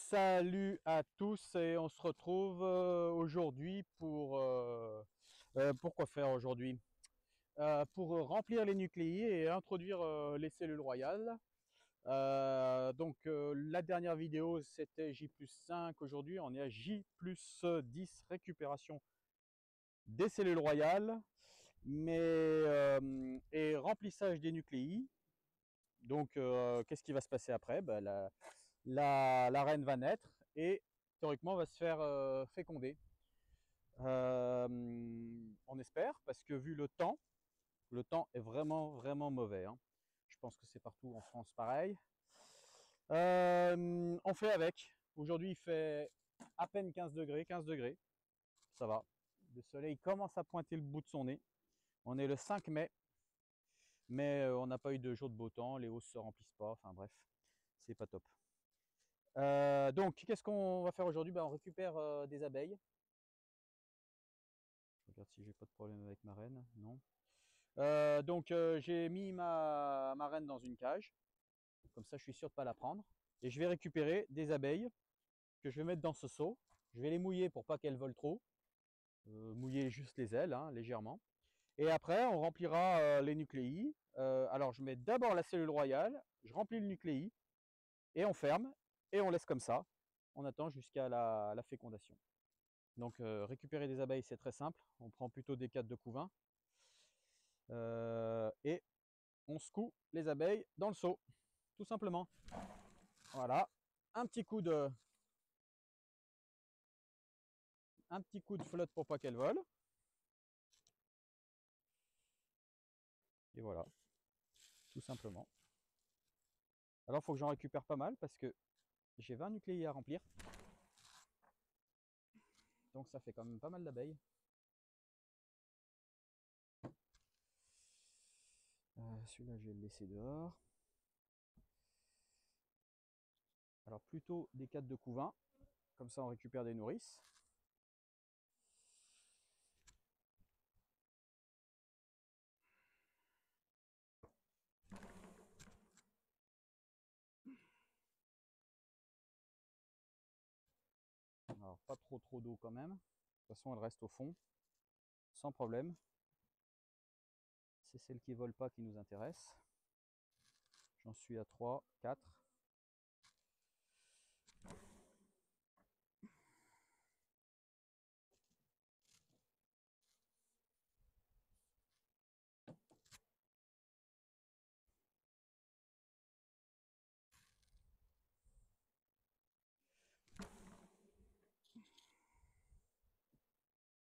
Salut à tous et on se retrouve aujourd'hui pour quoi faire aujourd'hui? Pour remplir les nucléi et introduire les cellules royales. La dernière vidéo c'était J+5, aujourd'hui on est à J+10, récupération des cellules royales et remplissage des nucléi. Donc qu'est-ce qui va se passer après? La reine va naître et théoriquement va se faire féconder. On espère, parce que vu le temps est vraiment mauvais, hein. Je pense que c'est partout en France pareil. On fait avec. Aujourd'hui il fait à peine 15 degrés, ça va. Le soleil commence à pointer le bout de son nez. On est le 5 mai, mais on n'a pas eu de jour de beau temps, les hausses se remplissent pas, enfin bref, c'est pas top. Donc, qu'est-ce qu'on va faire aujourd'hui? On récupère des abeilles. Je regarde si j'ai pas de problème avec ma reine. Non. J'ai mis ma reine dans une cage. Comme ça, je suis sûr de ne pas la prendre. Et je vais récupérer des abeilles que je vais mettre dans ce seau. Je vais les mouiller pour pas qu'elles volent trop. Mouiller juste les ailes, hein, légèrement. Et après, on remplira les nucléi. Alors, je mets d'abord la cellule royale. Je remplis le nucléi. Et on ferme. Et on laisse comme ça. On attend jusqu'à la fécondation. Donc récupérer des abeilles, c'est très simple. On prend plutôt des cadres de couvain. Et on secoue les abeilles dans le seau, tout simplement. Voilà, un petit coup de flotte pour pas qu'elles volent. Et voilà, tout simplement. Alors il faut que j'en récupère pas mal parce que j'ai 20 nucléi à remplir. Donc ça fait quand même pas mal d'abeilles. Celui-là, je vais le laisser dehors. Alors plutôt des cadres de couvain, comme ça on récupère des nourrices. Alors pas trop d'eau quand même. De toute façon elle reste au fond, sans problème. C'est celle qui ne vole pas qui nous intéresse. J'en suis à 3, 4.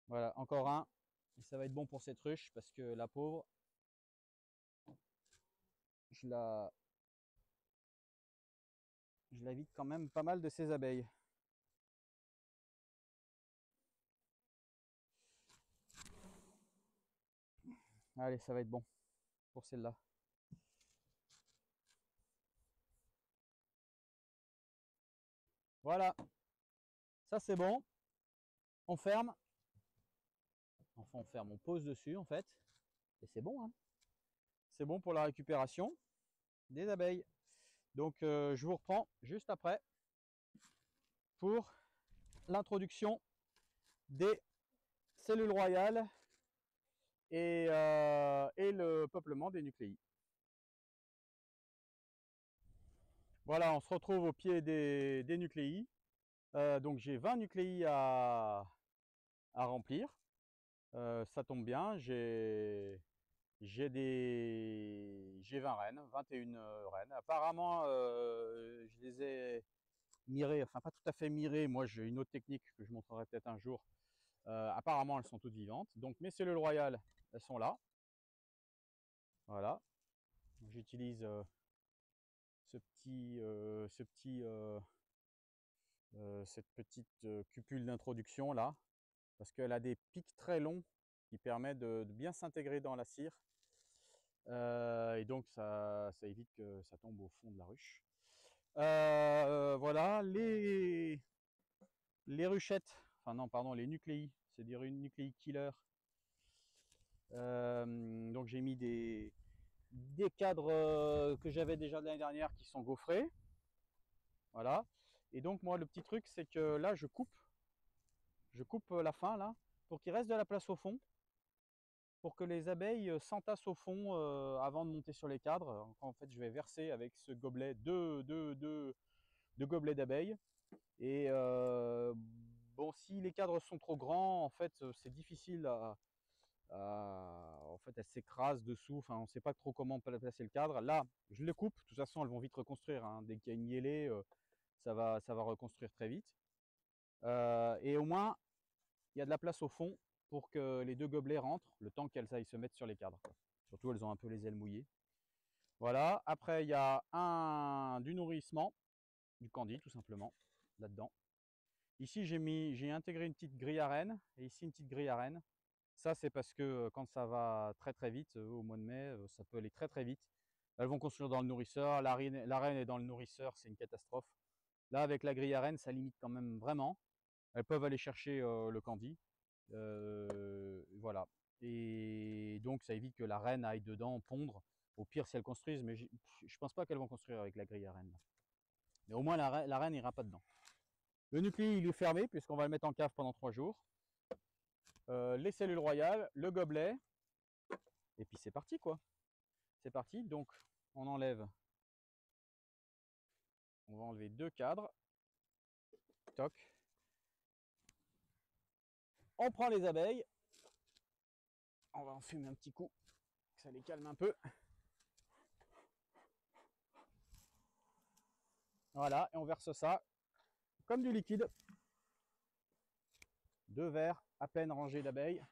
Voilà, encore un. Et ça va être bon pour cette ruche parce que la pauvre, je la vide quand même pas mal de ses abeilles. Allez, ça va être bon pour celle-là. Voilà, ça c'est bon. On ferme. Enfin, on ferme, on pose dessus en fait. Et c'est bon, hein. C'est bon pour la récupération des abeilles. Donc, je vous reprends juste après pour l'introduction des cellules royales et le peuplement des nucléi. Voilà, on se retrouve au pied des nucléi. Donc j'ai 20 nucléi à remplir. Ça tombe bien, j'ai 20 reines, 21 reines. Apparemment, je les ai mirées, enfin pas tout à fait mirées. Moi, j'ai une autre technique que je montrerai peut-être un jour. Apparemment, elles sont toutes vivantes. Donc mes cellules royales, elles sont là. Voilà. J'utilise cette petite cupule d'introduction là, parce qu'elle a des pics très longs qui permettent de bien s'intégrer dans la cire. Et donc ça évite que ça tombe au fond de la ruche. Voilà, les ruchettes, enfin non, pardon, les nucléi, c'est des nucléi killer. Donc j'ai mis des cadres que j'avais déjà de l'année dernière qui sont gaufrés. Voilà. Et donc moi le petit truc c'est que là je coupe la fin là pour qu'il reste de la place au fond, pour que les abeilles s'entassent au fond avant de monter sur les cadres. En fait je vais verser avec ce gobelet deux gobelets d'abeilles. Et bon, si les cadres sont trop grands, en fait c'est difficile en fait elles s'écrasent dessous, enfin on ne sait pas trop comment placer le cadre. Là je le coupe, de toute façon elles vont vite reconstruire, hein. Dès qu'il y a une niellée, ça va reconstruire très vite. Et au moins il y a de la place au fond pour que les deux gobelets rentrent, le temps qu'elles aillent se mettre sur les cadres, quoi. Surtout elles ont un peu les ailes mouillées. Voilà, après il y a du nourrissement, du candy tout simplement, là-dedans. Ici j'ai intégré une petite grille à reine, et ici une petite grille à reine. Ça c'est parce que quand ça va très très vite, au mois de mai, ça peut aller très très vite. Elles vont construire dans le nourrisseur, la reine est dans le nourrisseur, c'est une catastrophe. Là avec la grille à reine, ça limite quand même vraiment. Elles peuvent aller chercher le candy. Voilà. Et donc ça évite que la reine aille dedans pondre. Au pire si elles construisent, mais je pense pas qu'elles vont construire avec la grille à reine. Mais au moins la reine n'ira pas dedans. Le nucléi il est fermé puisqu'on va le mettre en cave pendant 3 jours. Les cellules royales, le gobelet, et puis c'est parti quoi. C'est parti, donc on enlève, on va enlever 2 cadres. Toc. On prend les abeilles, on va en fumer un petit coup, que ça les calme un peu. Voilà, et on verse ça comme du liquide. 2 verres à peine rangés d'abeilles.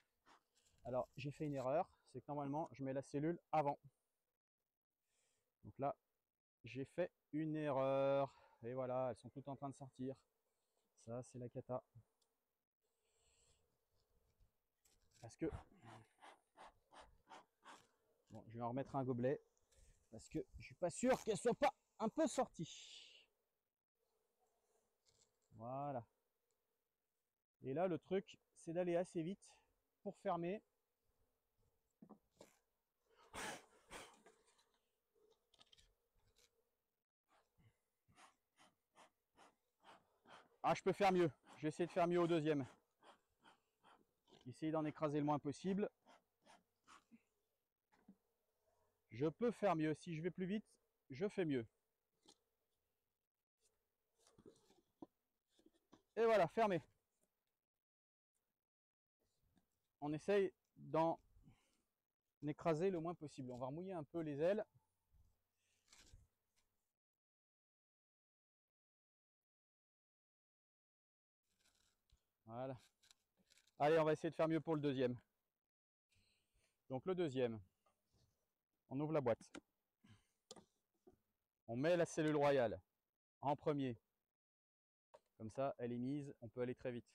Alors j'ai fait une erreur, c'est que normalement je mets la cellule avant. Donc là, j'ai fait une erreur. Et voilà, elles sont toutes en train de sortir. Ça, c'est la cata. Parce que... Bon, je vais en remettre un gobelet. Parce que je suis pas sûr qu'elle soit pas un peu sortie. Voilà. Et là, le truc, c'est d'aller assez vite pour fermer. Ah, je peux faire mieux. Je vais essayer de faire mieux au deuxième. Essayer d'en écraser le moins possible. Je peux faire mieux. Si je vais plus vite, je fais mieux. Et voilà, fermé. On essaye d'en écraser le moins possible. On va remouiller un peu les ailes. Voilà. Allez, on va essayer de faire mieux pour le deuxième. Donc le deuxième, on ouvre la boîte. On met la cellule royale en premier. Comme ça, elle est mise, on peut aller très vite.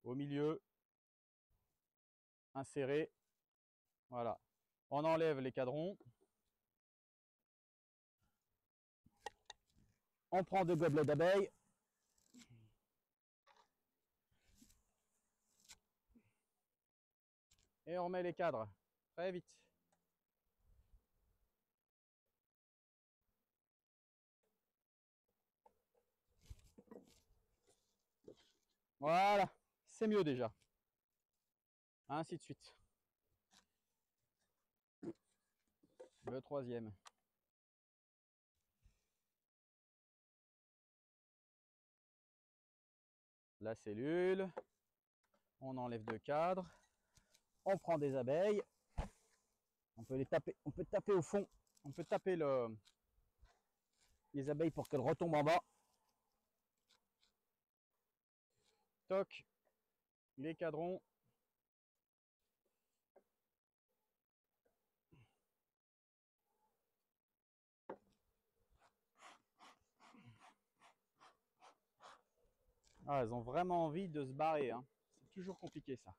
Au milieu, insérer. Voilà. On enlève les cadrons. On prend 2 gobelets d'abeilles. Et on met les cadres très vite. Voilà, c'est mieux déjà. Ainsi de suite. Le troisième. La cellule. On enlève 2 cadres. On prend des abeilles. On peut les taper, on peut taper au fond. On peut taper les abeilles pour qu'elles retombent en bas. Toc. Les cadrons. Ah, elles ont vraiment envie de se barrer, hein. C'est toujours compliqué ça.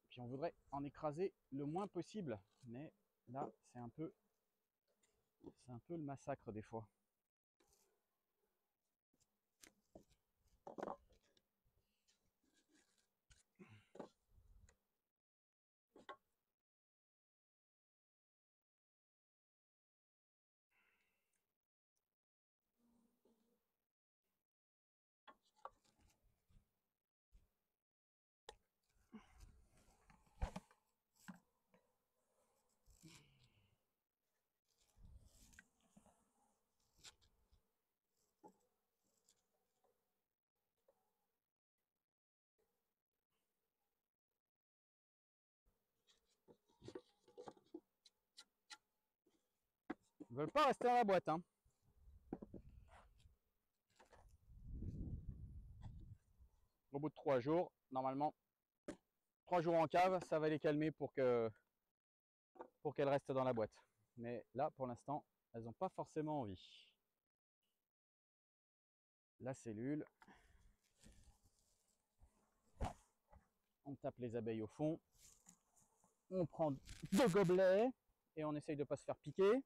Puis on voudrait en écraser le moins possible. Mais là, c'est un peu le massacre des fois. Ils ne veulent pas rester dans la boîte, hein. Au bout de 3 jours, normalement, 3 jours en cave, ça va les calmer pour qu'elles restent dans la boîte. Mais là, pour l'instant, elles n'ont pas forcément envie. La cellule. On tape les abeilles au fond. On prend 2 gobelets et on essaye de ne pas se faire piquer.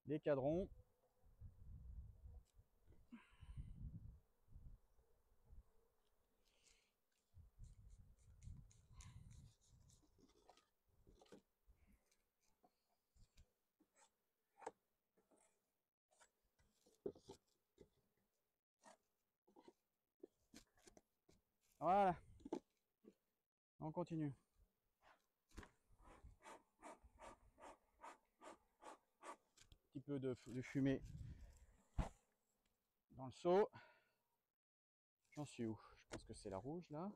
Des cadrons. Voilà. On continue. Un petit peu de fumée dans le seau. J'en suis où? Je pense que c'est la rouge là.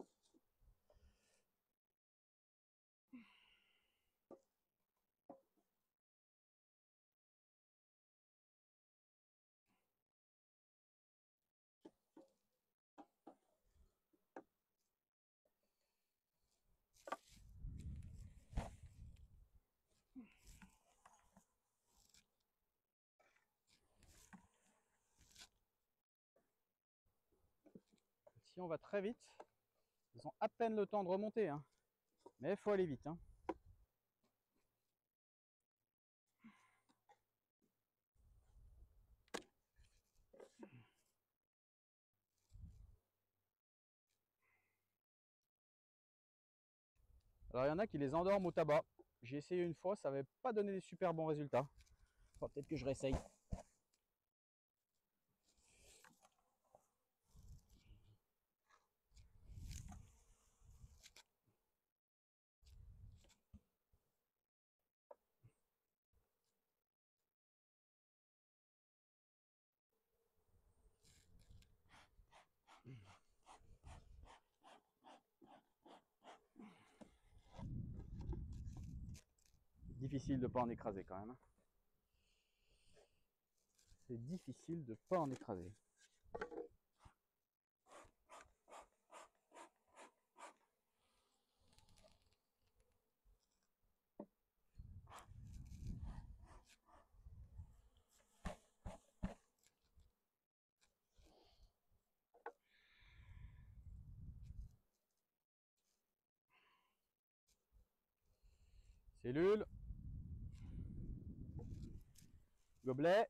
Si on va très vite, ils ont à peine le temps de remonter, hein. Mais il faut aller vite, hein. Alors il y en a qui les endorment au tabac. J'ai essayé une fois, ça n'avait pas donné des super bons résultats. Enfin, peut-être que je réessaye. Difficile de ne pas en écraser quand même. C'est difficile de ne pas en écraser. Cellule. Gobelet.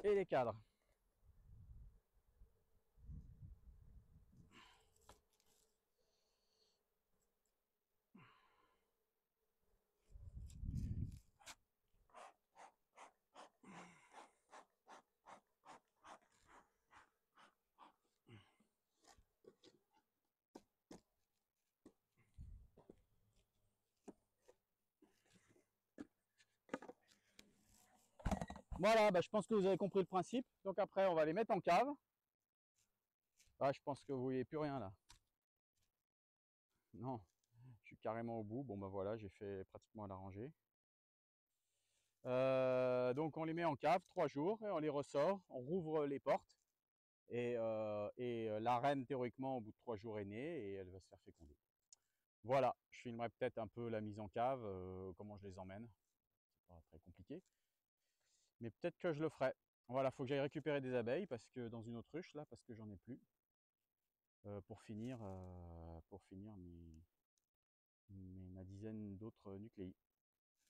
Et les cadres. Voilà, bah, je pense que vous avez compris le principe. Donc après, on va les mettre en cave. Ah, je pense que vous voyez plus rien là. Non, je suis carrément au bout. Bon, bah voilà, j'ai fait pratiquement à la rangée. Donc on les met en cave 3 jours et on les ressort. On rouvre les portes. Et la reine, théoriquement, au bout de 3 jours est née et elle va se faire féconder. Voilà, je filmerai peut-être un peu la mise en cave, comment je les emmène. C'est pas très compliqué. Mais peut-être que je le ferai. Voilà, il faut que j'aille récupérer des abeilles parce que dans une autruche là, parce que j'en ai plus. Pour finir ma dizaine d'autres nucléi.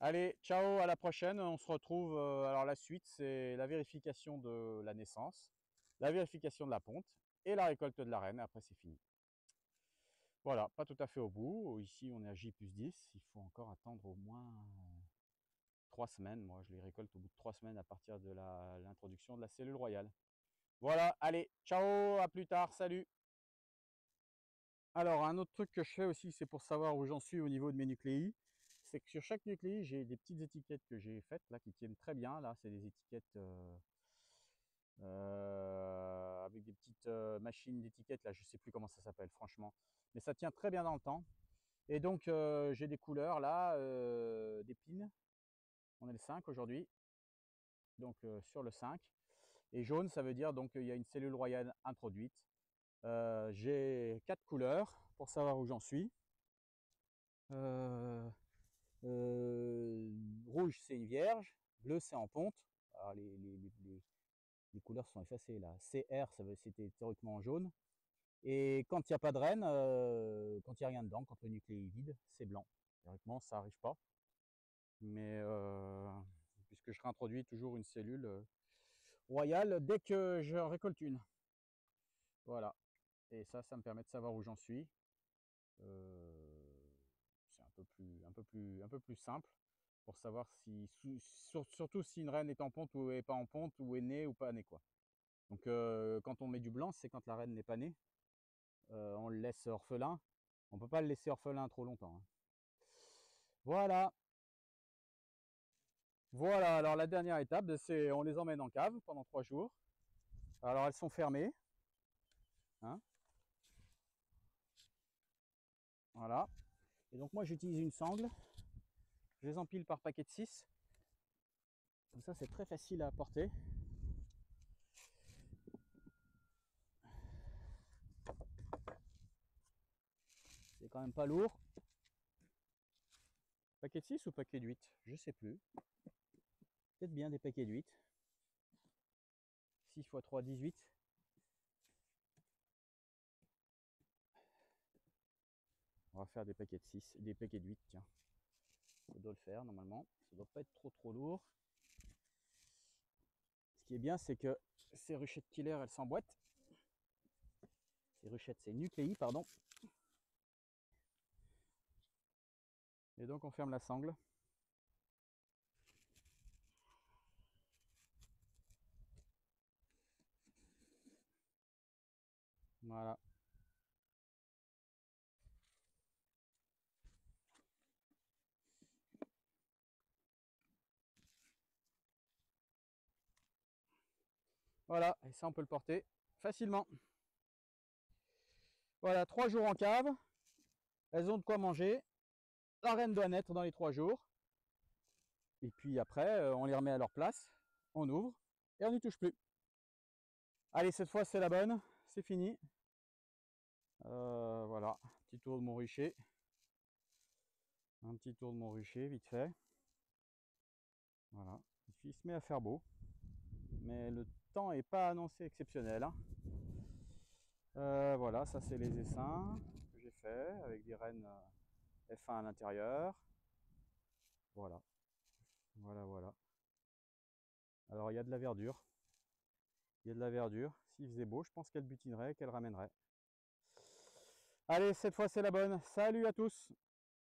Allez, ciao, à la prochaine. On se retrouve. Alors la suite, c'est la vérification de la naissance, la vérification de la ponte et la récolte de la reine. Après, c'est fini. Voilà, pas tout à fait au bout. Ici, on est à J+10. Il faut encore attendre au moins 3 semaines. Moi, je les récolte au bout de 3 semaines à partir de l'introduction de la cellule royale. Voilà, allez, ciao, à plus tard, salut. Alors, un autre truc que je fais aussi, c'est pour savoir où j'en suis au niveau de mes nucléi, c'est que sur chaque nucléi, j'ai des petites étiquettes que j'ai faites là qui tiennent très bien. Là, c'est des étiquettes avec des petites machines d'étiquettes. Là, je sais plus comment ça s'appelle, franchement. Mais ça tient très bien dans le temps. Et donc, j'ai des couleurs là, d'épines. On est le 5 aujourd'hui. Donc, sur le 5. Et jaune, ça veut dire donc qu'il y a une cellule royale introduite. J'ai 4 couleurs pour savoir où j'en suis. Rouge, c'est une vierge. Bleu, c'est en ponte. Alors, les couleurs sont effacées là. CR, c'était théoriquement en jaune. Et quand il n'y a pas de reine, quand il n'y a rien dedans, quand le nucléi est vide, c'est blanc. Théoriquement, ça n'arrive pas. Mais puisque je réintroduis toujours une cellule royale dès que je récolte une. Voilà. Et ça me permet de savoir où j'en suis. C'est un peu plus simple pour savoir si, surtout si une reine est en ponte ou est pas en ponte, ou est née ou pas née, quoi. Donc quand on met du blanc, c'est quand la reine n'est pas née. On le laisse orphelin. On peut pas le laisser orphelin trop longtemps, hein. Voilà. Voilà, alors la dernière étape, c'est on les emmène en cave pendant 3 jours. Alors elles sont fermées, hein. Voilà. Et donc moi j'utilise une sangle. Je les empile par paquet de 6. Comme ça c'est très facile à porter. C'est quand même pas lourd. Paquet de 6 ou paquet de 8? Je sais plus. Peut-être bien des paquets de 8. 6 x 3, 18. On va faire des paquets de 6, des paquets de 8, tiens. Ça doit le faire normalement. Ça doit pas être trop lourd. Ce qui est bien, c'est que ces ruchettes killer, elles s'emboîtent. Ces ruchettes, c'est nucléi, pardon. Et donc on ferme la sangle. Voilà. Voilà, et ça on peut le porter facilement. Voilà, 3 jours en cave. Elles ont de quoi manger. La reine doit naître dans les 3 jours. Et puis après, on les remet à leur place. On ouvre et on n'y touche plus. Allez, cette fois c'est la bonne. C'est fini. Voilà, petit tour de mon rucher. Un petit tour de mon rucher, vite fait. Voilà, il se met à faire beau. Mais le temps n'est pas annoncé exceptionnel, hein. Voilà, ça c'est les essaims que j'ai fait avec des rennes F1 à l'intérieur. Voilà, voilà. Alors il y a de la verdure. Il y a de la verdure. S'il faisait beau, je pense qu'elle butinerait, qu'elle ramènerait. Allez, cette fois c'est la bonne. Salut à tous!